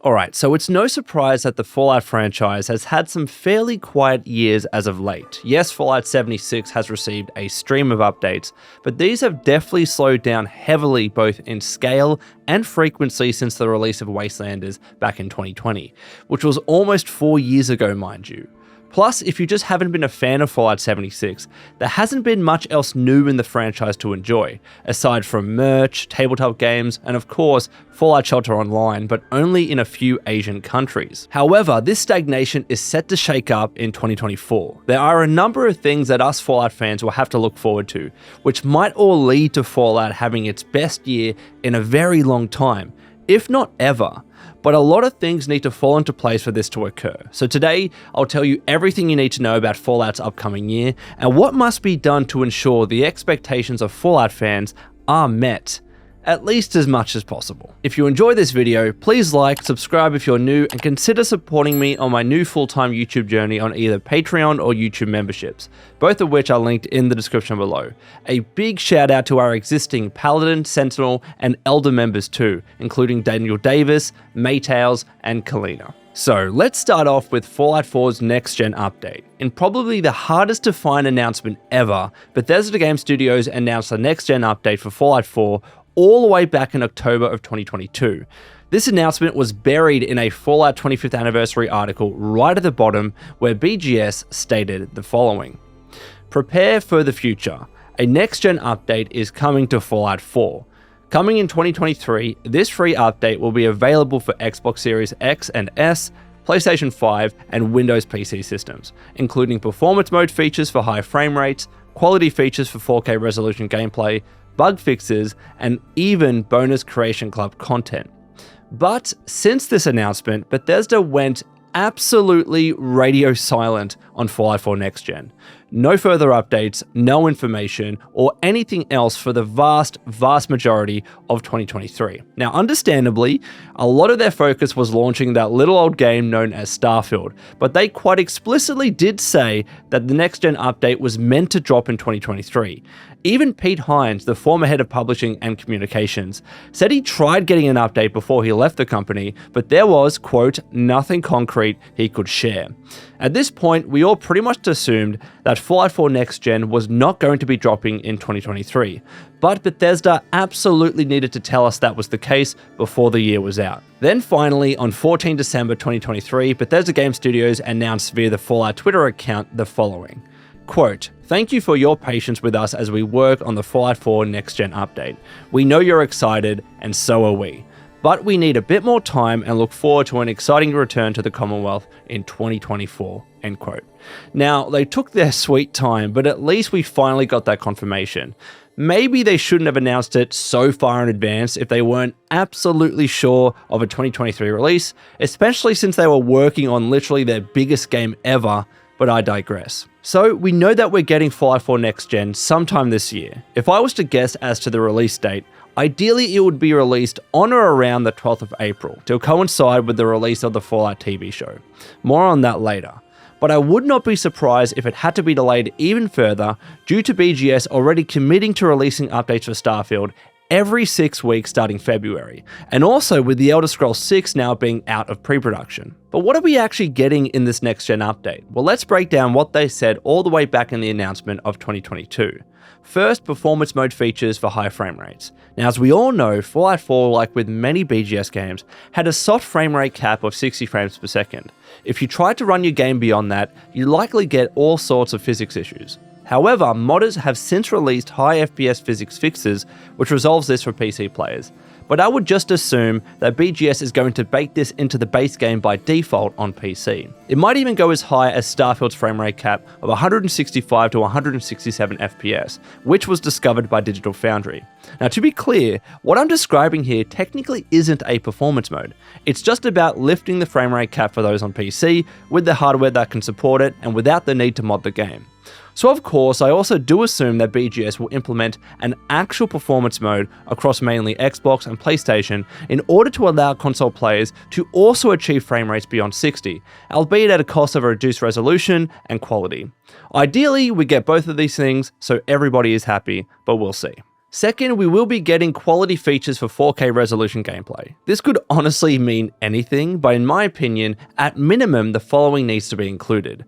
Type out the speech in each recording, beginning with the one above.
Alright, so it's no surprise that the Fallout franchise has had some fairly quiet years as of late. Yes, Fallout 76 has received a stream of updates, but these have definitely slowed down heavily both in scale and frequency since the release of Wastelanders back in 2020, which was almost 4 years ago, mind you. Plus, if you just haven't been a fan of Fallout 76, there hasn't been much else new in the franchise to enjoy, aside from merch, tabletop games, and of course, Fallout Shelter Online, but only in a few Asian countries. However, this stagnation is set to shake up in 2024. There are a number of things that us Fallout fans will have to look forward to, which might all lead to Fallout having its best year in a very long time, if not ever. But a lot of things need to fall into place for this to occur. So today, I'll tell you everything you need to know about Fallout's upcoming year and what must be done to ensure the expectations of Fallout fans are met, at least as much as possible. If you enjoy this video, please like, subscribe if you're new, and consider supporting me on my new full-time YouTube journey on either Patreon or YouTube memberships, both of which are linked in the description below. A big shout out to our existing Paladin, Sentinel, and Elder members too, including Daniel Davis, Maytales, and Kalina. So let's start off with Fallout 4's NextGen update. In probably the hardest to find announcement ever, Bethesda Game Studios announced a NextGen update for Fallout 4 all the way back in October of 2022. This announcement was buried in a Fallout 25th anniversary article right at the bottom where BGS stated the following. Prepare for the future. A next-gen update is coming to Fallout 4. Coming in 2023, this free update will be available for Xbox Series X and S, PlayStation 5, and Windows PC systems, including performance mode features for high frame rates, quality features for 4K resolution gameplay, bug fixes, and even bonus Creation Club content. But since this announcement, Bethesda went absolutely radio silent on Fallout 4 Next Gen. No further updates, no information, or anything else for the vast majority of 2023. Now, understandably, a lot of their focus was launching that little old game known as Starfield, but they quite explicitly did say that the Next Gen update was meant to drop in 2023. Even Pete Hines, the former head of publishing and communications, said he tried getting an update before he left the company, but there was, quote, nothing concrete he could share. At this point, we all pretty much assumed that Fallout 4 Next Gen was not going to be dropping in 2023, but Bethesda absolutely needed to tell us that was the case before the year was out. Then finally, on 14 December 2023, Bethesda Game Studios announced via the Fallout Twitter account the following. Quote, thank you for your patience with us as we work on the Fallout 4 Next Gen update. We know you're excited, and so are we. But we need a bit more time and look forward to an exciting return to the Commonwealth in 2024, end quote. Now, they took their sweet time, but at least we finally got that confirmation. Maybe they shouldn't have announced it so far in advance if they weren't absolutely sure of a 2023 release, especially since they were working on literally their biggest game ever, but I digress. So we know that we're getting Fallout 4 Next Gen sometime this year. If I was to guess as to the release date, ideally it would be released on or around the 12th of April to coincide with the release of the Fallout TV show. More on that later. But I would not be surprised if it had to be delayed even further due to BGS already committing to releasing updates for Starfield every 6 weeks starting February, and also with The Elder Scrolls 6 now being out of pre-production. But what are we actually getting in this next-gen update? Well, let's break down what they said all the way back in the announcement of 2022. First, performance mode features for high frame rates. Now, as we all know, Fallout 4, like with many BGS games, had a soft frame rate cap of 60 frames per second. If you tried to run your game beyond that, you likely get all sorts of physics issues. However, modders have since released high FPS physics fixes, which resolves this for PC players. But I would just assume that BGS is going to bake this into the base game by default on PC. It might even go as high as Starfield's frame rate cap of 165 to 167 FPS, which was discovered by Digital Foundry. Now, to be clear, what I'm describing here technically isn't a performance mode. It's just about lifting the frame rate cap for those on PC with the hardware that can support it and without the need to mod the game. So of course, I also do assume that BGS will implement an actual performance mode across mainly Xbox and PlayStation in order to allow console players to also achieve frame rates beyond 60, albeit at a cost of a reduced resolution and quality. Ideally, we get both of these things so everybody is happy, but we'll see. Second, we will be getting quality features for 4K resolution gameplay. This could honestly mean anything, but in my opinion, at minimum, the following needs to be included.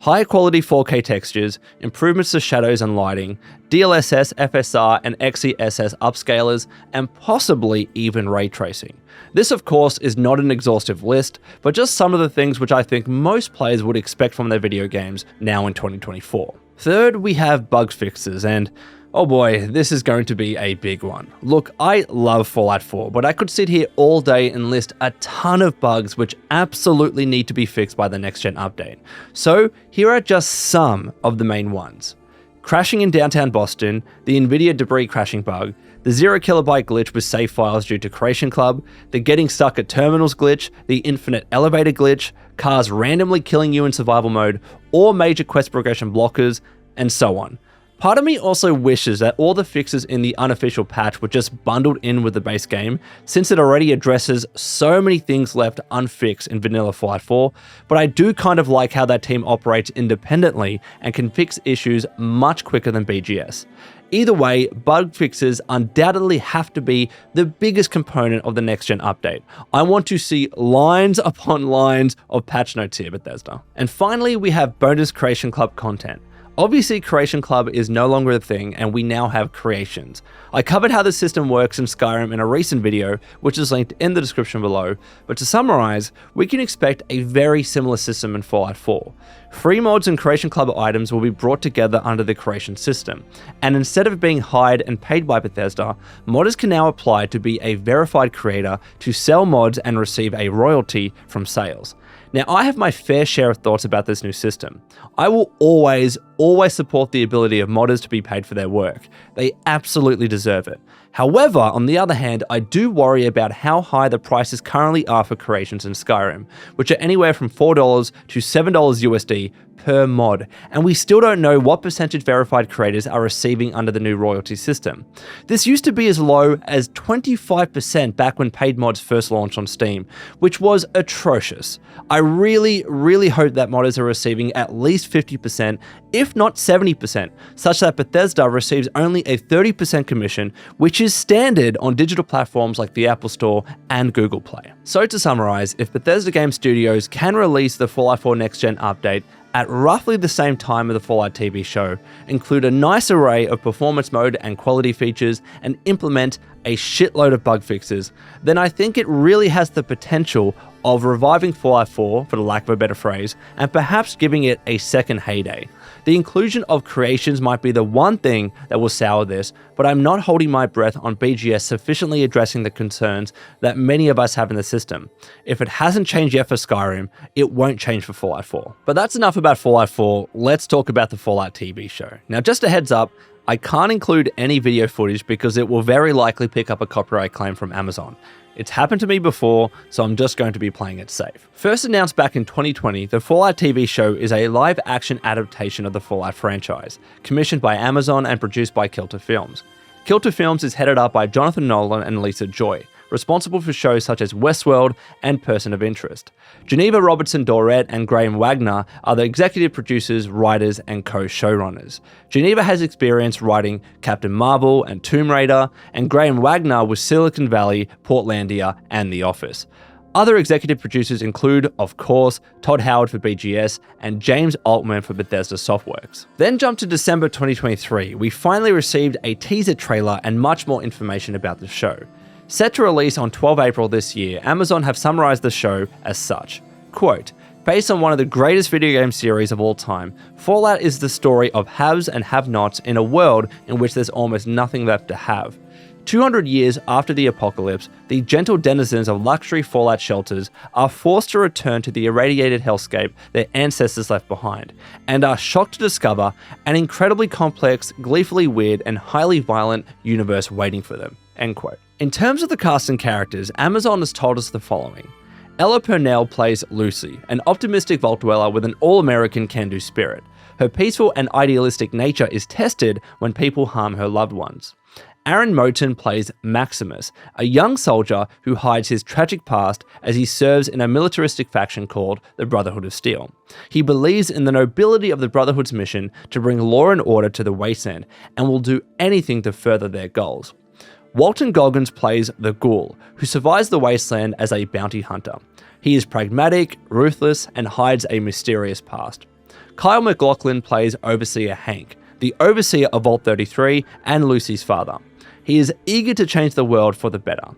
High quality 4K textures, improvements to shadows and lighting, DLSS, FSR, and XeSS upscalers, and possibly even ray tracing. This, of course, is not an exhaustive list, but just some of the things which I think most players would expect from their video games now in 2024. Third, we have bug fixes, and oh boy, this is going to be a big one. Look, I love Fallout 4, but I could sit here all day and list a ton of bugs which absolutely need to be fixed by the next-gen update. So here are just some of the main ones. Crashing in downtown Boston, the NVIDIA debris crashing bug, the 0KB glitch with save files due to Creation Club, the getting stuck at terminals glitch, the infinite elevator glitch, cars randomly killing you in survival mode, or major quest progression blockers, and so on. Part of me also wishes that all the fixes in the unofficial patch were just bundled in with the base game, since it already addresses so many things left unfixed in vanilla Fallout 4, but I do kind of like how that team operates independently and can fix issues much quicker than BGS. Either way, bug fixes undoubtedly have to be the biggest component of the next-gen update. I want to see lines upon lines of patch notes here, Bethesda. And finally, we have bonus Creation Club content. Obviously, Creation Club is no longer a thing, and we now have creations. I covered how the system works in Skyrim in a recent video, which is linked in the description below, but to summarize, we can expect a very similar system in Fallout 4. Free mods and Creation Club items will be brought together under the creation system, and instead of being hired and paid by Bethesda, modders can now apply to be a verified creator to sell mods and receive a royalty from sales. Now, I have my fair share of thoughts about this new system. I will always support the ability of modders to be paid for their work. They absolutely deserve it. However, on the other hand, I do worry about how high the prices currently are for creations in Skyrim, which are anywhere from $4 to $7 USD per mod, and we still don't know what percentage verified creators are receiving under the new royalty system. This used to be as low as 25% back when paid mods first launched on Steam, which was atrocious. I really hope that modders are receiving at least 50%, if not 70%, such that Bethesda receives only a 30% commission, which is standard on digital platforms like the Apple Store and Google Play. So to summarize, if Bethesda Game Studios can release the Fallout 4 Next Gen update at roughly the same time of the Fallout TV show, include a nice array of performance mode and quality features, and implement a shitload of bug fixes, then I think it really has the potential of reviving Fallout 4, for the lack of a better phrase, and perhaps giving it a second heyday. The inclusion of creations might be the one thing that will sour this, but I'm not holding my breath on BGS sufficiently addressing the concerns that many of us have in the system. If it hasn't changed yet for Skyrim, it won't change for Fallout 4. But that's enough about Fallout 4, let's talk about the Fallout TV show. Now, just a heads up, I can't include any video footage because it will very likely pick up a copyright claim from Amazon. It's happened to me before, so I'm just going to be playing it safe. First announced back in 2020, the Fallout TV show is a live-action adaptation of the Fallout franchise, commissioned by Amazon and produced by Kilter Films. Kilter Films is headed up by Jonathan Nolan and Lisa Joy, responsible for shows such as Westworld and Person of Interest. Geneva Robertson-Dorette and Graham Wagner are the executive producers, writers, and co-showrunners. Geneva has experience writing Captain Marvel and Tomb Raider, and Graham Wagner with Silicon Valley, Portlandia, and The Office. Other executive producers include, of course, Todd Howard for BGS and James Altman for Bethesda Softworks. Then jump to December 2023, we finally received a teaser trailer and much more information about the show. Set to release on 12 April this year, Amazon have summarized the show as such. Quote, based on one of the greatest video game series of all time, Fallout is the story of haves and have-nots in a world in which there's almost nothing left to have. 200 years after the apocalypse, the gentle denizens of luxury Fallout shelters are forced to return to the irradiated hellscape their ancestors left behind, and are shocked to discover an incredibly complex, gleefully weird, and highly violent universe waiting for them. End quote. In terms of the cast and characters, Amazon has told us the following. Ella Purnell plays Lucy, an optimistic vault dweller with an all-American can-do spirit. Her peaceful and idealistic nature is tested when people harm her loved ones. Aaron Moten plays Maximus, a young soldier who hides his tragic past as he serves in a militaristic faction called the Brotherhood of Steel. He believes in the nobility of the Brotherhood's mission to bring law and order to the Wasteland and will do anything to further their goals. Walton Goggins plays the Ghoul, who survives the Wasteland as a bounty hunter. He is pragmatic, ruthless, and hides a mysterious past. Kyle MacLachlan plays Overseer Hank, the overseer of Vault 33 and Lucy's father. He is eager to change the world for the better.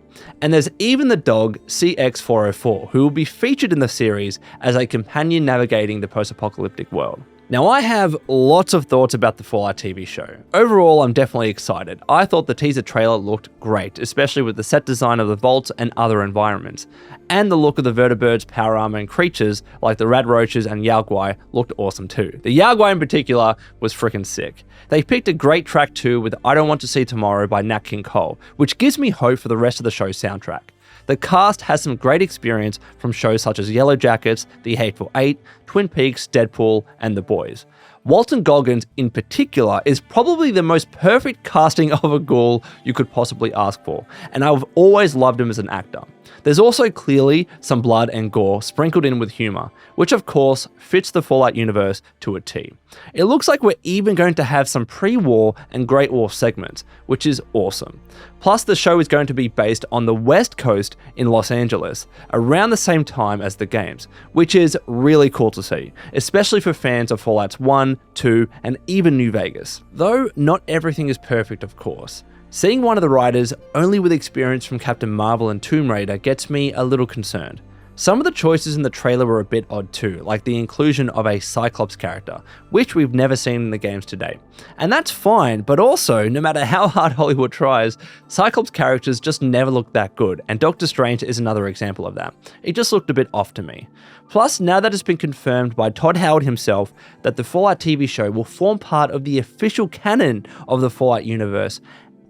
And there's even the dog CX404, who will be featured in the series as a companion navigating the post-apocalyptic world. Now, I have lots of thoughts about the Fallout TV show. Overall, I'm definitely excited. I thought the teaser trailer looked great, especially with the set design of the vaults and other environments. And the look of the vertibirds, power armor, and creatures like the radroaches and Yaoguai looked awesome too. The Yaoguai in particular was freaking sick. They picked a great track too with I Don't Want to See Tomorrow by Nat King Cole, which gives me hope for the rest of the show's soundtrack. The cast has some great experience from shows such as Yellow Jackets, The Hateful Eight, Twin Peaks, Deadpool, and The Boys. Walton Goggins, in particular, is probably the most perfect casting of a ghoul you could possibly ask for, and I've always loved him as an actor. There's also clearly some blood and gore sprinkled in with humor, which of course fits the Fallout universe to a T. It looks like we're even going to have some pre-war and Great War segments, which is awesome. Plus, the show is going to be based on the West Coast in Los Angeles, around the same time as the games, which is really cool to see, especially for fans of Fallouts 1, 2, and even New Vegas. Though not everything is perfect, of course. Seeing one of the writers only with experience from Captain Marvel and Tomb Raider gets me a little concerned. Some of the choices in the trailer were a bit odd too, like the inclusion of a Cyclops character, which we've never seen in the games to date. And that's fine, but also, no matter how hard Hollywood tries, Cyclops characters just never look that good, and Doctor Strange is another example of that. It just looked a bit off to me. Plus, now that it's been confirmed by Todd Howard himself that the Fallout TV show will form part of the official canon of the Fallout universe,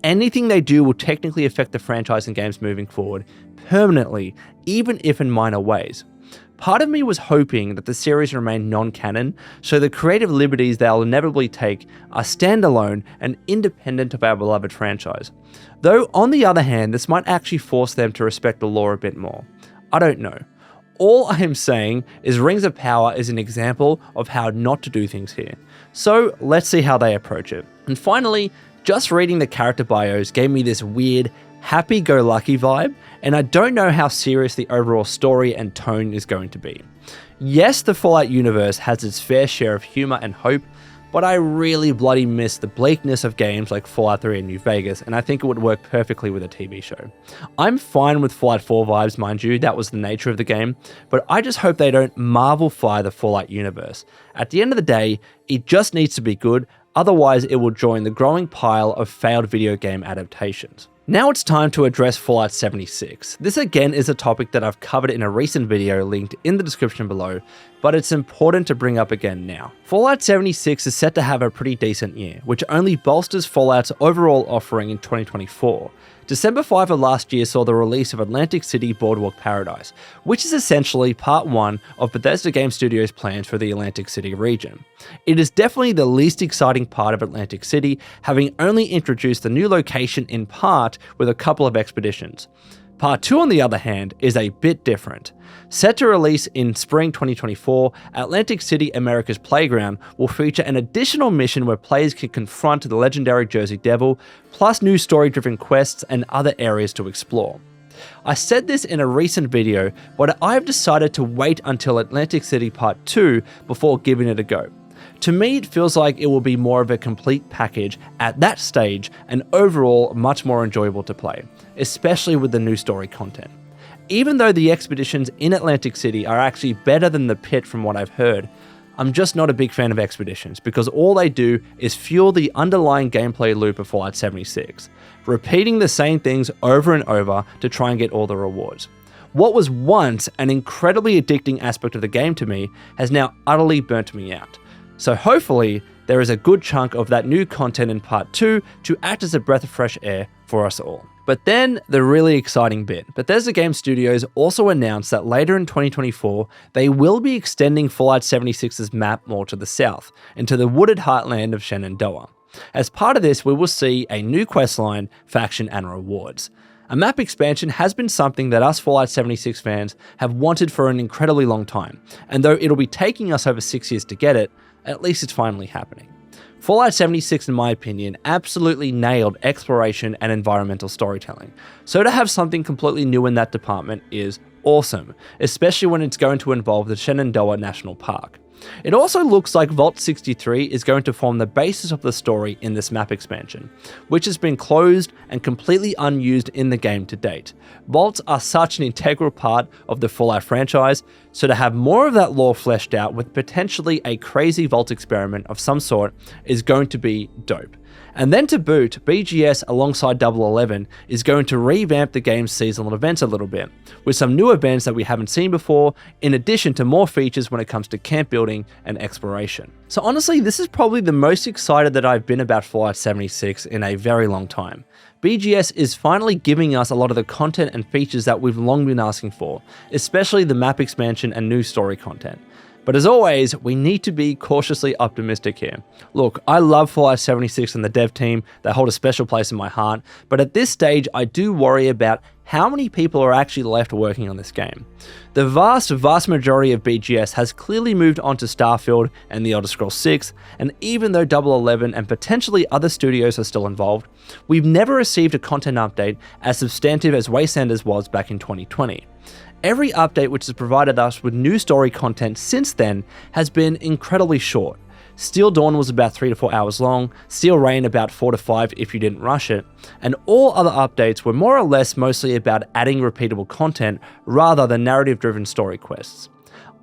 anything they do will technically affect the franchise and games moving forward permanently, even if in minor ways. Part of me was hoping that the series remained non-canon, so the creative liberties they'll inevitably take are standalone and independent of our beloved franchise. Though, on the other hand, this might actually force them to respect the lore a bit more. I don't know. All I am saying is Rings of Power is an example of how not to do things here. So let's see how they approach it. And finally, just reading the character bios gave me this weird, happy-go-lucky vibe, and I don't know how serious the overall story and tone is going to be. Yes, the Fallout universe has its fair share of humor and hope, but I really bloody miss the bleakness of games like Fallout 3 and New Vegas, and I think it would work perfectly with a TV show. I'm fine with Fallout 4 vibes, mind you, that was the nature of the game, but I just hope they don't Marvel-fy the Fallout universe. At the end of the day, it just needs to be good, otherwise it will join the growing pile of failed video game adaptations. Now it's time to address Fallout 76. This again is a topic that I've covered in a recent video linked in the description below, but it's important to bring up again now. Fallout 76 is set to have a pretty decent year, which only bolsters Fallout's overall offering in 2024. December 5 of last year saw the release of Atlantic City Boardwalk Paradise, which is essentially part 1 of Bethesda Game Studios' plans for the Atlantic City region. It is definitely the least exciting part of Atlantic City, having only introduced the new location in part with a couple of expeditions. Part 2, on the other hand, is a bit different. Set to release in spring 2024, Atlantic City America's Playground will feature an additional mission where players can confront the legendary Jersey Devil, plus new story-driven quests and other areas to explore. I said this in a recent video, but I've decided to wait until Atlantic City Part 2 before giving it a go. To me, it feels like it will be more of a complete package at that stage and overall much more enjoyable to play, especially with the new story content. Even though the expeditions in Atlantic City are actually better than the pit from what I've heard, I'm just not a big fan of expeditions because all they do is fuel the underlying gameplay loop of Fallout 76, repeating the same things over and over to try and get all the rewards. What was once an incredibly addicting aspect of the game to me has now utterly burnt me out. So hopefully, there is a good chunk of that new content in Part 2 to act as a breath of fresh air for us all. But then, the really exciting bit. Bethesda Game Studios also announced that later in 2024, they will be extending Fallout 76's map more to the south, into the wooded heartland of Shenandoah. As part of this, we will see a new questline, faction, and rewards. A map expansion has been something that us Fallout 76 fans have wanted for an incredibly long time, and though it'll be taking us over 6 years to get it, at least it's finally happening. Fallout 76, in my opinion, absolutely nailed exploration and environmental storytelling, so to have something completely new in that department is awesome, especially when it's going to involve the Shenandoah National Park. It also looks like Vault 63 is going to form the basis of the story in this map expansion, which has been closed and completely unused in the game to date. Vaults are such an integral part of the Fallout franchise, so to have more of that lore fleshed out with potentially a crazy Vault experiment of some sort is going to be dope. And then to boot, BGS alongside 011 is going to revamp the game's seasonal events a little bit, with some new events that we haven't seen before, in addition to more features when it comes to camp building and exploration. So honestly, this is probably the most excited that I've been about Fallout 76 in a very long time. BGS is finally giving us a lot of the content and features that we've long been asking for, especially the map expansion and new story content. But as always, we need to be cautiously optimistic here. Look, I love Fallout 76 and the dev team, they hold a special place in my heart, but at this stage I do worry about how many people are actually left working on this game. The vast majority of BGS has clearly moved on to Starfield and The Elder Scrolls 6, and even though 011 and potentially other studios are still involved, we've never received a content update as substantive as Wastelanders was back in 2020. Every update which has provided us with new story content since then has been incredibly short. Steel Dawn was about 3 to 4 hours long, Steel Rain about 4 to 5 if you didn't rush it, and all other updates were more or less mostly about adding repeatable content rather than narrative-driven story quests.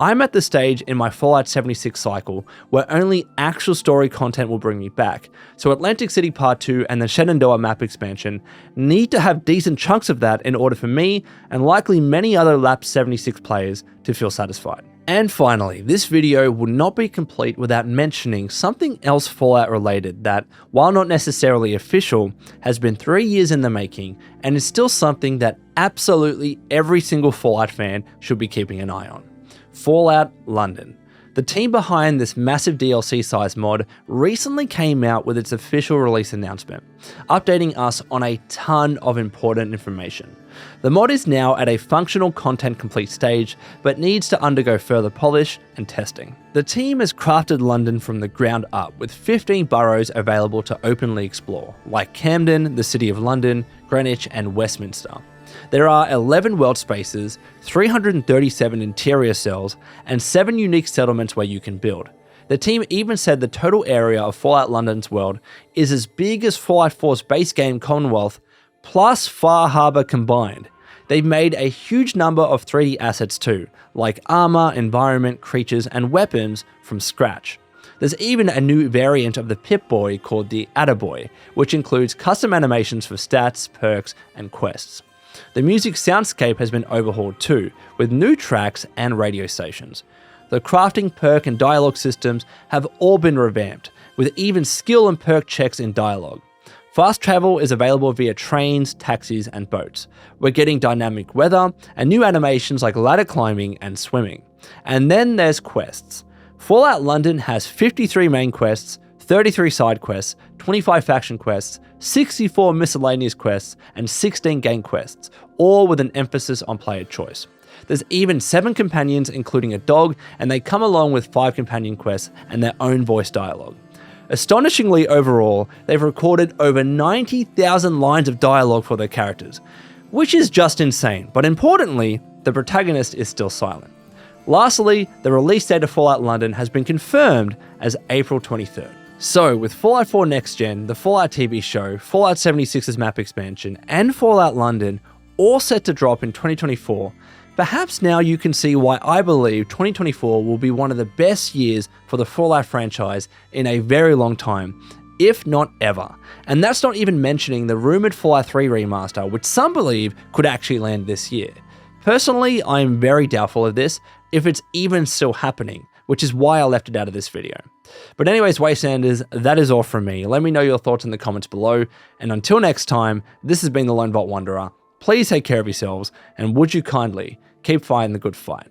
I'm at the stage in my Fallout 76 cycle where only actual story content will bring me back, so Atlantic City Part 2 and the Shenandoah map expansion need to have decent chunks of that in order for me, and likely many other lapsed 76 players, to feel satisfied. And finally, this video would not be complete without mentioning something else Fallout related that, while not necessarily official, has been 3 years in the making and is still something that absolutely every single Fallout fan should be keeping an eye on. Fallout London. The team behind this massive DLC-sized mod recently came out with its official release announcement, updating us on a ton of important information. The mod is now at a functional content complete stage, but needs to undergo further polish and testing. The team has crafted London from the ground up with 15 boroughs available to openly explore, like Camden, the City of London, Greenwich, and Westminster. There are 11 world spaces, 337 interior cells, and 7 unique settlements where you can build. The team even said the total area of Fallout London's world is as big as Fallout 4's base game Commonwealth plus Far Harbor combined. They've made a huge number of 3D assets too, like armor, environment, creatures, and weapons from scratch. There's even a new variant of the Pip-Boy called the Attaboy, which includes custom animations for stats, perks, and quests. The music soundscape has been overhauled too, with new tracks and radio stations. The crafting, perk, and dialogue systems have all been revamped, with even skill and perk checks in dialogue. Fast travel is available via trains, taxis, and boats. We're getting dynamic weather and new animations like ladder climbing and swimming. And then there's quests. Fallout London has 53 main quests, 33 side quests, 25 faction quests, 64 miscellaneous quests, and 16 game quests, all with an emphasis on player choice. There's even 7 companions including a dog, and they come along with 5 companion quests and their own voice dialogue. Astonishingly overall, they've recorded over 90,000 lines of dialogue for their characters, which is just insane, but importantly, the protagonist is still silent. Lastly, the release date of Fallout London has been confirmed as April 23rd. So, with Fallout 4 Next Gen, the Fallout TV show, Fallout 76's map expansion, and Fallout London all set to drop in 2024, perhaps now you can see why I believe 2024 will be one of the best years for the Fallout franchise in a very long time, if not ever. And that's not even mentioning the rumored Fallout 3 remaster, which some believe could actually land this year. Personally, I am very doubtful of this, if it's even still happening, which is why I left it out of this video. But anyways, Wastelanders, that is all from me. Let me know your thoughts in the comments below, and until next time, this has been the Lone Vault Wanderer. Please take care of yourselves, and would you kindly keep fighting the good fight.